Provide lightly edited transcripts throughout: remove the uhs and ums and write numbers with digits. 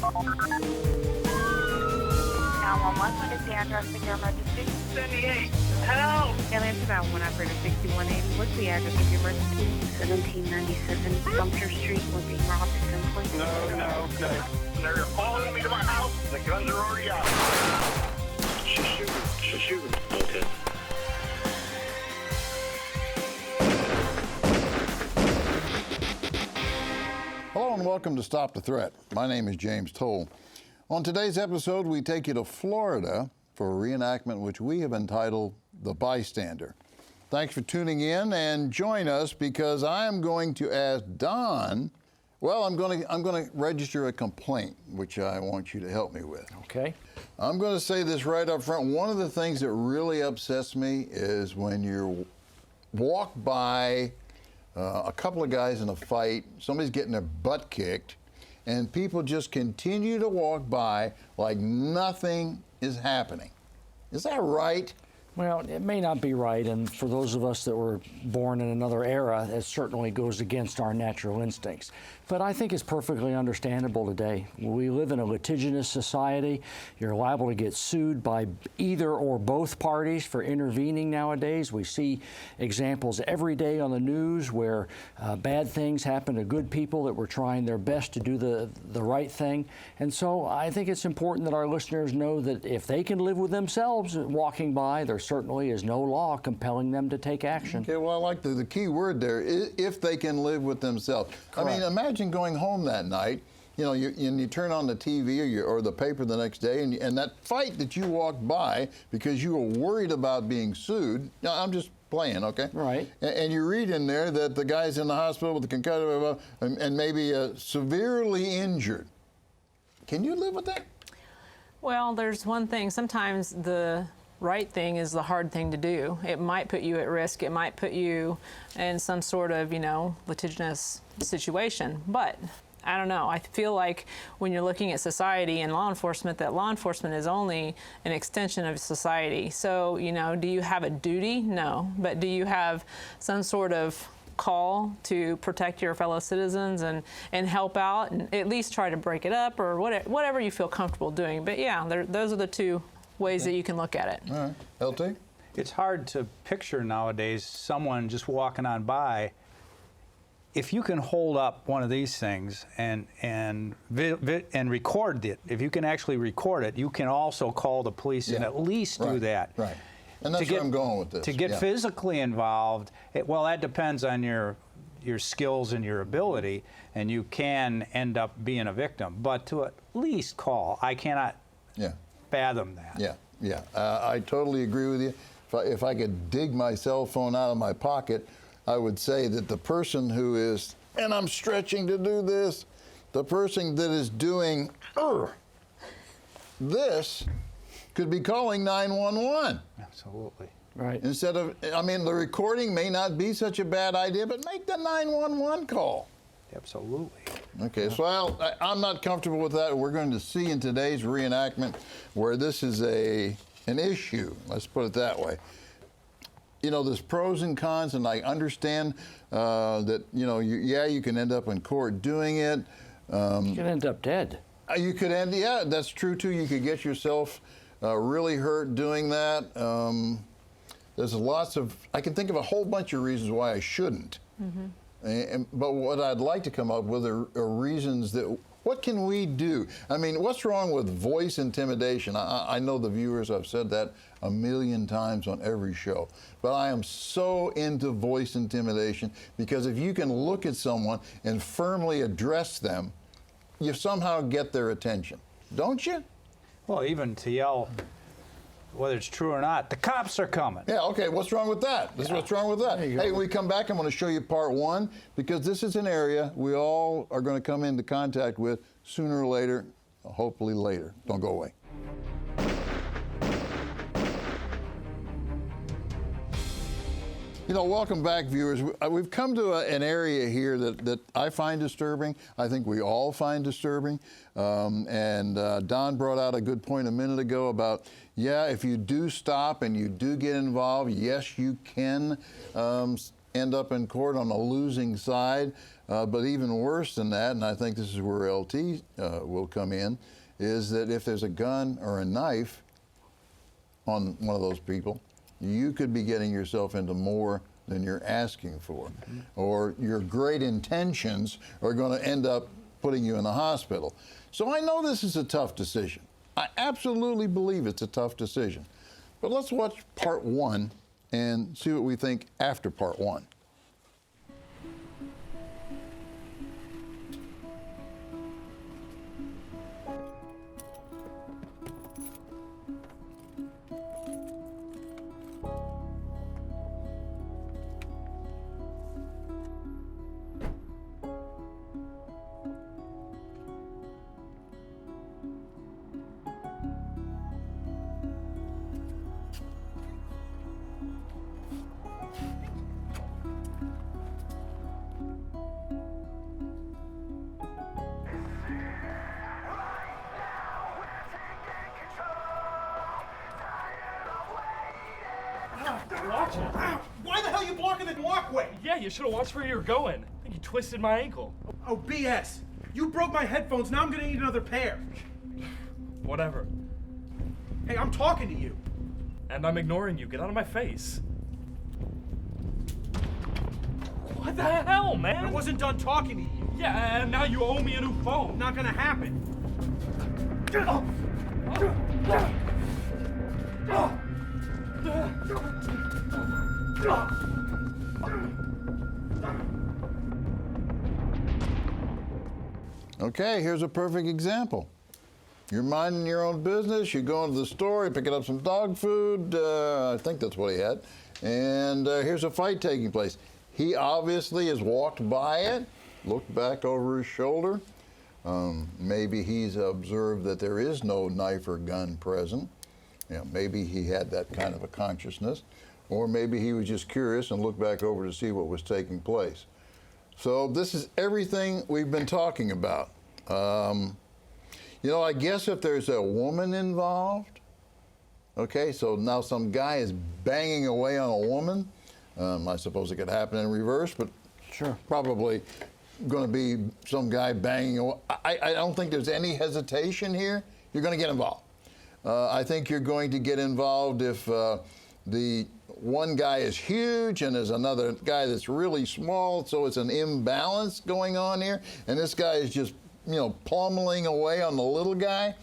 911, what is the address of your emergency? 78. Help! Aliens about 1 operator 6180. What's the address of your emergency? 1797 Sumter Street. We're being robbed at some point. No. They're following me to my house. The guns are already out. She's shooting. Okay. Hello and welcome to Stop the Threat. My name is James Towle. On today's episode, we take you to Florida for a reenactment which we have entitled The Bystander. Thanks for tuning in and join us because I am going to ask Donn, I'm going to register a complaint, which I want you to help me with. Okay. I'm going to say this right up front. One of the things that really upsets me is when you walk by a couple of guys in a fight, somebody's getting their butt kicked, and people just continue to walk by like nothing is happening. Is that right? Well, it may not be right, and for those of us that were born in another era, it certainly goes against our natural instincts. But I think it's perfectly understandable today. We live in a litigious society. You're liable to get sued by either or both parties for intervening nowadays. We see examples every day on the news where bad things happen to good people that were trying their best to do the right thing. And so I think it's important that our listeners know that if they can live with themselves walking by, there certainly is no law compelling them to take action. Okay, well, I like the key word there, if they can live with themselves. Correct. I mean, imagine going home that night, you turn on the TV or the paper the next day, and that fight that you walked by because you were worried about being sued. Now, I'm just playing, okay? Right. And you read in there that the guy's in the hospital with a concussion and maybe severely injured. Can you live with that? Well, there's one thing. Sometimes the right thing is the hard thing to do. It might put you at risk. It might put you in some sort of, litigious situation. But I don't know. I feel like when you're looking at society and law enforcement, that law enforcement is only an extension of society. So, do you have a duty? No. But do you have some sort of call to protect your fellow citizens and help out and at least try to break it up or whatever you feel comfortable doing? But yeah, those are the two ways that you can look at it. All right. LT? It's hard to picture nowadays someone just walking on by. If you can hold up one of these things and record it, if you can actually record it, you can also call the police and at least do that. Right. And that's where I'm going with this. To get physically involved, that depends on your skills and your ability, and you can end up being a victim. But to at least call, I cannot fathom that. Yeah. I totally agree with you. If I could dig my cell phone out of my pocket, I would say that the person who is, and I'm stretching to do this, the person that is doing this could be calling 911. Absolutely. Right. Instead of, the recording may not be such a bad idea, but make the 911 call. Absolutely. Okay, so I'm not comfortable with that. We're going to see in today's reenactment where this is an issue. Let's put it that way. There's pros and cons, and I understand that, you can end up in court doing it. You can end up dead. You could that's true too. You could get yourself really hurt doing that. There's I can think of a whole bunch of reasons why I shouldn't. Mm-hmm. But what I'd like to come up with are reasons what can we do? What's wrong with voice intimidation? I know the viewers, I've said that a million times on every show, but I am so into voice intimidation because if you can look at someone and firmly address them, you somehow get their attention, don't you? Well, even to yell, whether it's true or not, the cops are coming. Yeah, okay, what's wrong with that? This is what's wrong with that. Hey, when we come back, I'm going to show you part one, because this is an area we all are going to come into contact with sooner or later, hopefully later. Don't go away. Welcome back, viewers. We've come to an area here that I find disturbing. I think we all find disturbing. And Don brought out a good point a minute ago about, if you do stop and you do get involved, yes, you can end up in court on a losing side. But even worse than that, and I think this is where LT will come in, is that if there's a gun or a knife on one of those people, you could be getting yourself into more than you're asking for. Or your great intentions are going to end up putting you in the hospital. So I know this is a tough decision. I absolutely believe it's a tough decision. But let's watch part 1 and see what we think after part 1. Why the hell are you blocking the walkway? Yeah, you should have watched where you were going. I think you twisted my ankle. Oh, BS. You broke my headphones, now I'm gonna need another pair. Whatever. Hey, I'm talking to you. And I'm ignoring you. Get out of my face. What the hell, man? I wasn't done talking to you. Yeah, and now you owe me a new phone. Not gonna happen. Okay, here's a perfect example. You're minding your own business, you go into the store, you're picking up some dog food, I think that's what he had, and here's a fight taking place. He obviously has walked by it, looked back over his shoulder. Maybe he's observed that there is no knife or gun present. You know, maybe he had that kind of a consciousness, or maybe he was just curious and looked back over to see what was taking place. So this is everything we've been talking about. You know, I guess if there's a woman involved, okay, so now some guy is banging away on a woman. I suppose it could happen in reverse, but Sure. probably going to be some guy banging away. I don't think there's any hesitation here. You're going to get involved. I think you're going to get involved if the one guy is huge and there's another guy that's really small, so it's an imbalance going on here, and this guy is just, you know, pummeling away on the little guy.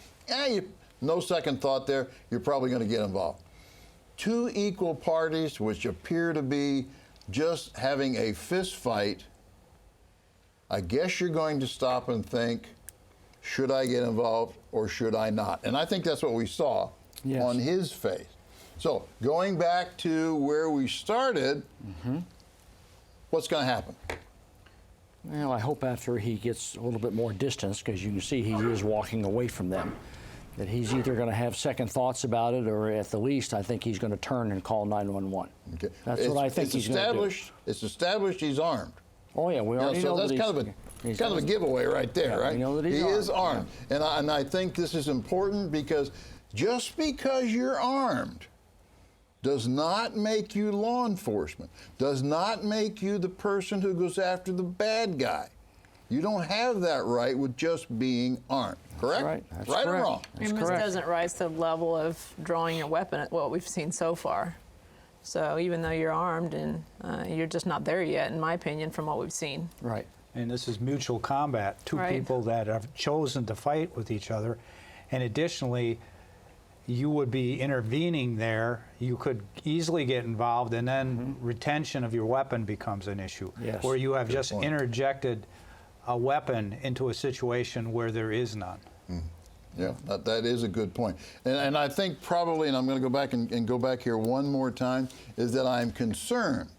No second thought there, you're probably going to get involved. Two equal parties which appear to be just having a fist fight, I guess you're going to stop and think, should I get involved or should I not? And I think that's what we saw on his face. So going back to where we started, what's going to happen? Well, I hope after he gets a little bit more distance, because you can see he is walking away from them, that he's either going to have second thoughts about it, or at the least, I think he's going to turn and call 911. Okay. That's what I think he's going to do. It's established he's armed. Oh yeah, we already know so that's kind of a giveaway right there, right? We know that he he's is armed, yeah. and I think this is important because just because you're armed does not make you law enforcement, does not make you the person who goes after the bad guy. You don't have that right with just being armed, correct? That's right. That's right correct. or wrong? That's And this correct. doesn't rise to the level of drawing your weapon at what we've seen so far. So even though you're armed, and you're just not there yet, in my opinion, from what we've seen. Right. And this is mutual combat, two people that have chosen to fight with each other. And additionally, you would be intervening there. You could easily get involved, and then retention of your weapon becomes an issue. Yes. Where you have Good just point. interjected a weapon into a situation where there is none. Yeah, that is a good point. And I think probably, and I'm going to go back and go back here one more time, is that I'm concerned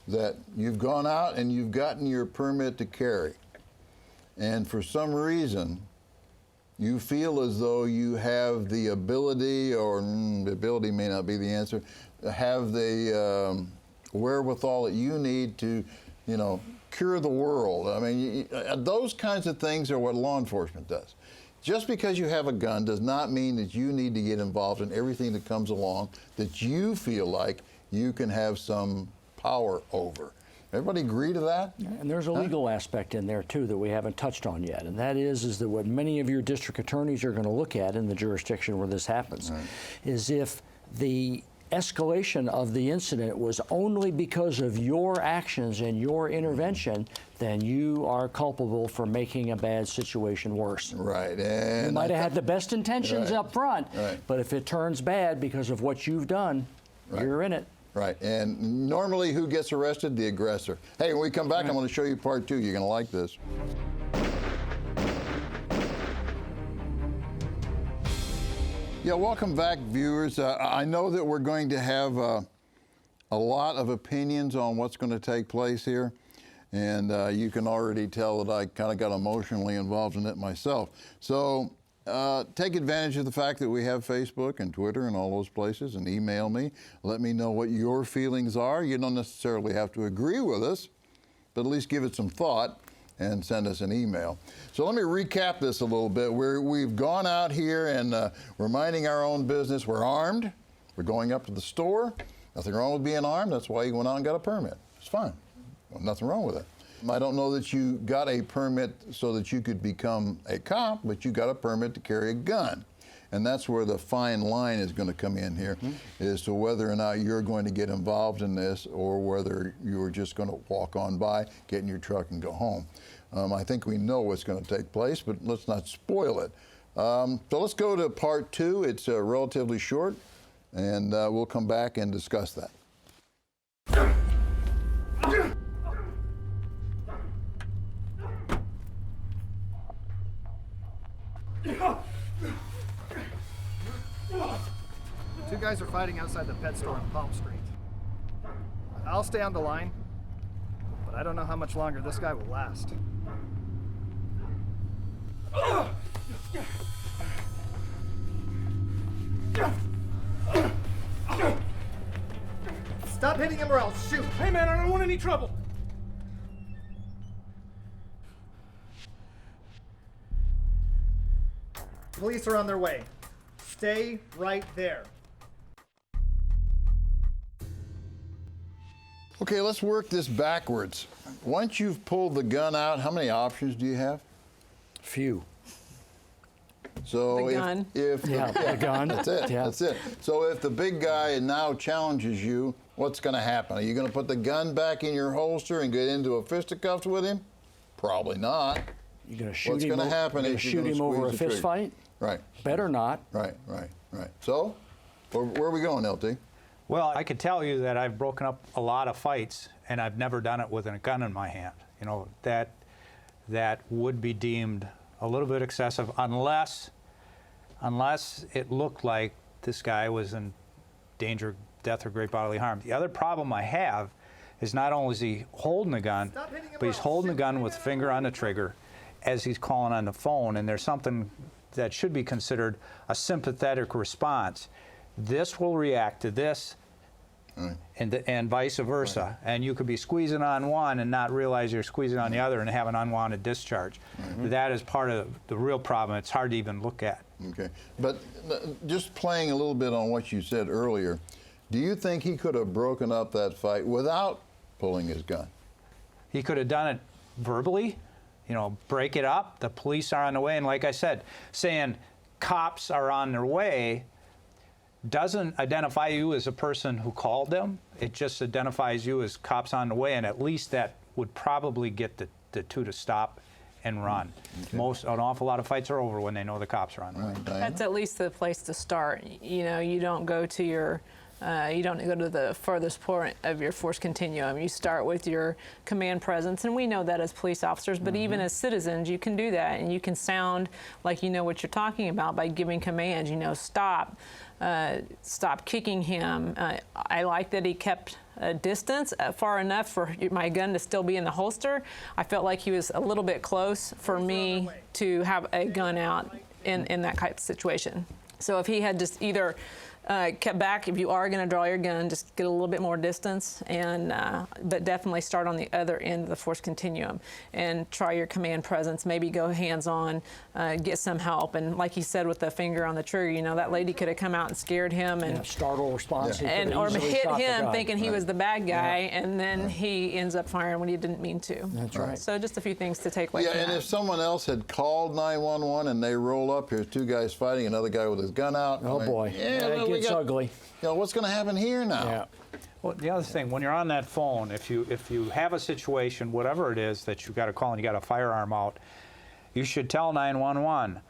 that you've gone out and you've gotten your permit to carry. And for some reason, you feel as though you have the ability, or the ability may not be the answer, have the wherewithal that you need to, you know, cure the world. I mean, those kinds of things are what law enforcement does. Just because you have a gun does not mean that you need to get involved in everything that comes along that you feel like you can have some power over. Everybody agree to that? And there's a legal aspect in there too that we haven't touched on yet, and that is that what many of your district attorneys are going to look at in the jurisdiction where this happens is if the escalation of the incident was only because of your actions and your intervention, then you are culpable for making a bad situation worse. Right. And you might have had the best intentions up front, Right. but if it turns bad because of what you've done, you're in it. Right, and normally who gets arrested? The aggressor. Hey, when we come back, I'm going to show you part 2. You're going to like this. Yeah, welcome back, viewers. I know that we're going to have a lot of opinions on what's going to take place here, and you can already tell that I kind of got emotionally involved in it myself. So take advantage of the fact that we have Facebook and Twitter and all those places, and email me. Let me know what your feelings are. You don't necessarily have to agree with us, but at least give it some thought and send us an email. So let me recap this a little bit. We've gone out here and we're minding our own business. We're armed. We're going up to the store. Nothing wrong with being armed. That's why you went out and got a permit. It's fine. Well, nothing wrong with it. I don't know that you got a permit so that you could become a cop, but you got a permit to carry a gun. And that's where the fine line is going to come in here, as to whether or not you're going to get involved in this or whether you're just going to walk on by, get in your truck, and go home. I think we know what's going to take place, but let's not spoil it. So let's go to part 2. It's relatively short, and we'll come back and discuss that. Two guys are fighting outside the pet store on Palm Street. I'll stay on the line, but I don't know how much longer this guy will last. Stop hitting him or I'll shoot! Hey man, I don't want any trouble. Police are on their way. Stay right there. Okay, let's work this backwards. Once you've pulled the gun out, how many options do you have? Few. So The gun. if The gun. That's it. Yeah. That's it. So if the big guy now challenges you, what's going to happen? Are you going to put the gun back in your holster and get into a fisticuffs with him? Probably not. You're going to shoot What's him. going to happen You're is gonna you're shoot him gonna over a squeeze the fist trigger. fight? Right. Better not. Right. So, where are we going, LT? Well, I could tell you that I've broken up a lot of fights, and I've never done it with a gun in my hand. You know, that would be deemed a little bit excessive unless it looked like this guy was in danger of death or great bodily harm. The other problem I have is not only is he holding the gun, but he's holding the gun with finger on the trigger as he's calling on the phone, and there's something that should be considered a sympathetic response. This will react to this, and vice versa. And you could be squeezing on one and not realize you're squeezing on the other and have an unwanted discharge. That is part of the real problem. It's hard to even look at. Okay, but just playing a little bit on what you said earlier, do you think he could have broken up that fight without pulling his gun? He could have done it verbally, you know, break it up. The police are on the way, and like I said, saying cops are on their way doesn't identify you as a person who called them. It just identifies you as cops on the way, and at least that would probably get the two to stop and run. Okay. An awful lot of fights are over when they know the cops are on the way. That's at least the place to start. You know, you don't go to your you don't go to the furthest point of your force continuum. You start with your command presence, and we know that as police officers, but even as citizens, you can do that, and you can sound like you know what you're talking about by giving commands. You know, stop kicking him. I like that he kept a distance far enough for my gun to still be in the holster. I felt like he was a little bit close for me to have a gun out in that type of situation. So if he had just either Cut back if you are going to draw your gun. Just get a little bit more distance, and but definitely start on the other end of the force continuum and try your command presence. Maybe go hands-on, get some help. And like he said, with the finger on the trigger, you know, that lady could have come out and scared him and startle response, and or hit him thinking he was the bad guy, and then he ends up firing when he didn't mean to. That's right. So just a few things to take away. Yeah, from and that. if someone else had called 911 and they roll up, here's two guys fighting, another guy with his gun out. Oh boy, yeah, it gets ugly. You know, what's going to happen here now? Yeah. Well, the other thing, when you're on that phone, if you have a situation, whatever it is that you got to call and you got a firearm out, you should tell 911,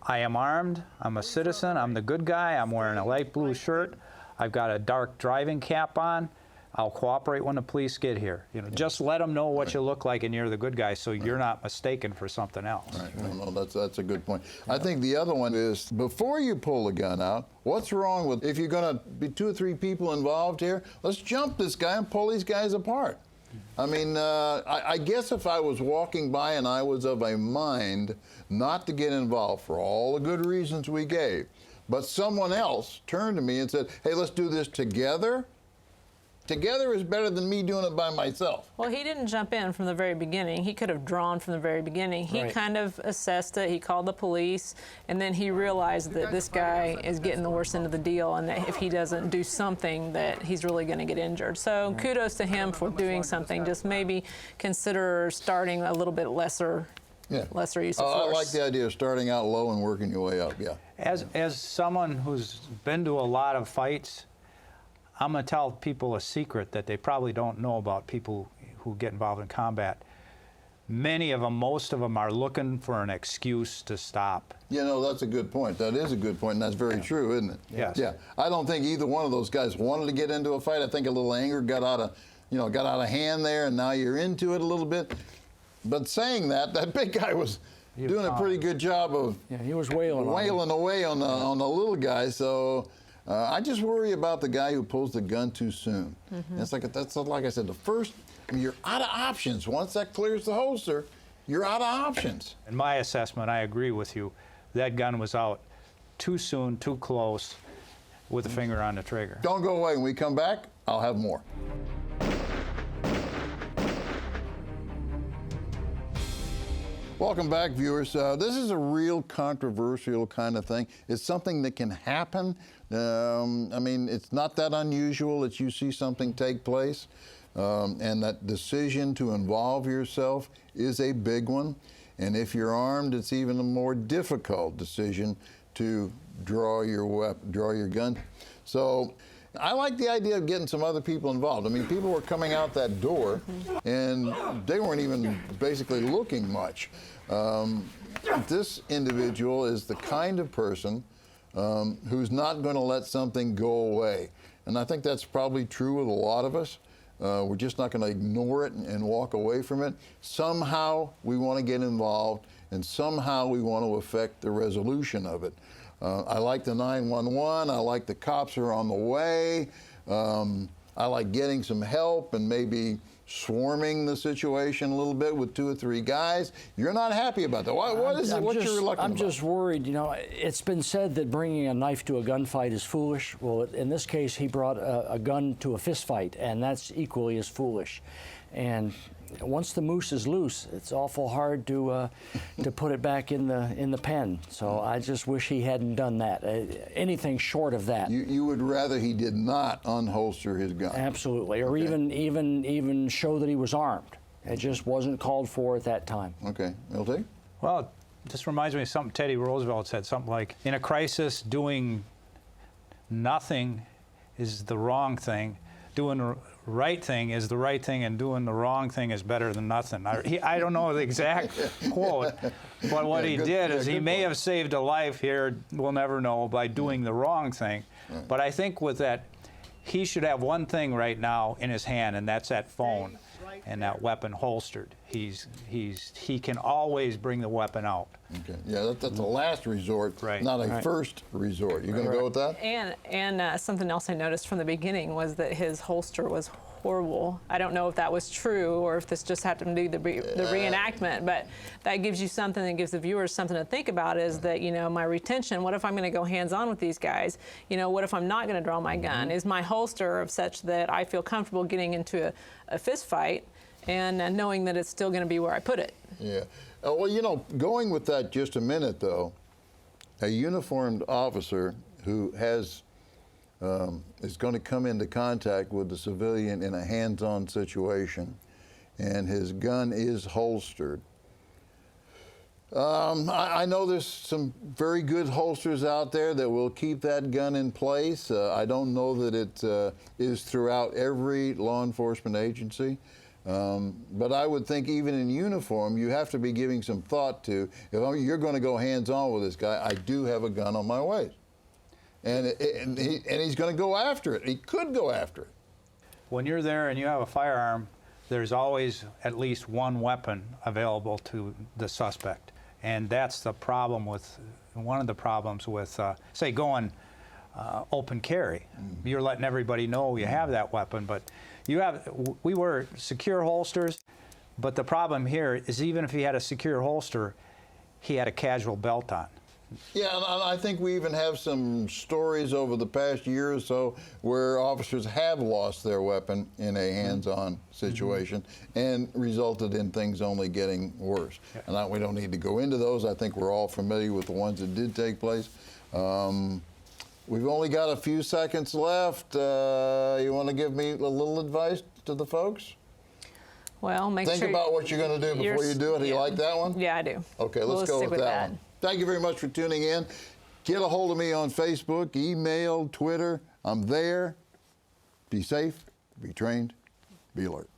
I am armed, I'm a citizen, I'm the good guy, I'm wearing a light blue shirt, I've got a dark driving cap on, I'll cooperate when the police get here. You know, just let them know what you look like and you're the good guy, so you're not mistaken for something else. Right. No, that's a good point. I think the other one is, before you pull the gun out, what's wrong with, if you're going to be 2 or 3 people involved here, let's jump this guy and pull these guys apart. I mean, I guess if I was walking by and I was of a mind not to get involved for all the good reasons we gave, but someone else turned to me and said, hey, let's do this together. Together is better than me doing it by myself. Well, he didn't jump in from the very beginning. He could have drawn from the very beginning. He kind of assessed it. He called the police, and then he realized that this guy is getting the worst end of the deal, and that if he doesn't do something, that he's really going to get injured. So kudos to him for doing something. Just maybe consider starting a little bit lesser use of force. I like the idea of starting out low and working your way up, yeah. As someone who's been to a lot of fights, I'm going to tell people a secret that they probably don't know about people who get involved in combat. Many of them, most of them, are looking for an excuse to stop. You know, that's a good point. That is a good point, and that's very true, isn't it? Yes. Yeah. I don't think either one of those guys wanted to get into a fight. I think a little anger got out of hand there, and now you're into it a little bit. But saying that big guy was doing a pretty good job of he was wailing away on the little guy. So I just worry about the guy who pulls the gun too soon. Mm-hmm. It's like like I said, the first. I mean, you're out of options. Once that clears the holster, you're out of options. In my assessment, I agree with you. That gun was out too soon, too close, with the finger on the trigger. Don't go away. When we come back, I'll have more. Welcome back, viewers. This is a real controversial kind of thing. It's something that can happen. I mean, it's not that unusual that you see something take place. And that decision to involve yourself is a big one. And if you're armed, it's even a more difficult decision to draw your gun. So I like the idea of getting some other people involved. I mean, people were coming out that door, and they weren't even basically looking much. This individual is the kind of person who's not going to let something go away. And I think that's probably true with a lot of us. We're just not going to ignore it and walk away from it. Somehow we want to get involved, and somehow we want to affect the resolution of it. I like the 911. I like the cops are on the way. I like getting some help and maybe swarming the situation a little bit with 2 or 3 guys. You're not happy about that. What is it? What's your reluctance about? I'm just worried. You know, it's been said that bringing a knife to a gunfight is foolish. Well, in this case, he brought a gun to a fist fight, and that's equally as foolish. And once the moose is loose, it's awful hard to put it back in the pen. So I just wish he hadn't done that. Anything short of that. You would rather he did not unholster his gun. Absolutely, or even show that he was armed. It just wasn't called for at that time. Okay, LT? Well, it just reminds me of something Teddy Roosevelt said, something like, in a crisis, doing nothing is the wrong thing. Doing the right thing is the right thing, and doing the wrong thing is better than nothing. I don't know the exact quote, but what he did is he may have saved a life here, we'll never know, by doing the wrong thing. Right. But I think with that, he should have one thing right now in his hand, and that's that phone and that weapon holstered. He can always bring the weapon out. Okay. Yeah, that's a last resort, not a first resort. You going to go with that? And something else I noticed from the beginning was that his holster was horrible. I don't know if that was true or if this just happened to be the reenactment, but that gives you something, that gives the viewers something to think about, is that, you know, my retention, what if I'm going to go hands-on with these guys? You know, what if I'm not going to draw my gun? Is my holster of such that I feel comfortable getting into a fist fight and knowing that it's still going to be where I put it? Yeah. Well, you know, going with that just a minute, though, a uniformed officer who has is going to come into contact with the civilian in a hands-on situation, and his gun is holstered. I know there's some very good holsters out there that will keep that gun in place. I don't know that it is throughout every law enforcement agency. But I would think even in uniform, you have to be giving some thought to, if you're going to go hands-on with this guy, I do have a gun on my waist. And he's going to go after it. He could go after it. When you're there and you have a firearm, there's always at least one weapon available to the suspect. And that's the problem with, one of the problems with, say, going open carry. You're letting everybody know you have that weapon, but we wear secure holsters, but the problem here is even if he had a secure holster, he had a casual belt on. Yeah, and I think we even have some stories over the past year or so where officers have lost their weapon in a hands-on situation and resulted in things only getting worse. Yeah. And we don't need to go into those. I think we're all familiar with the ones that did take place. We've only got a few seconds left. You want to give me a little advice to the folks? Well, think about what you're going to do before you do it. Do you like that one? Yeah, I do. Okay, let's go with that one. Thank you very much for tuning in. Get a hold of me on Facebook, email, Twitter. I'm there. Be safe, be trained, be alert.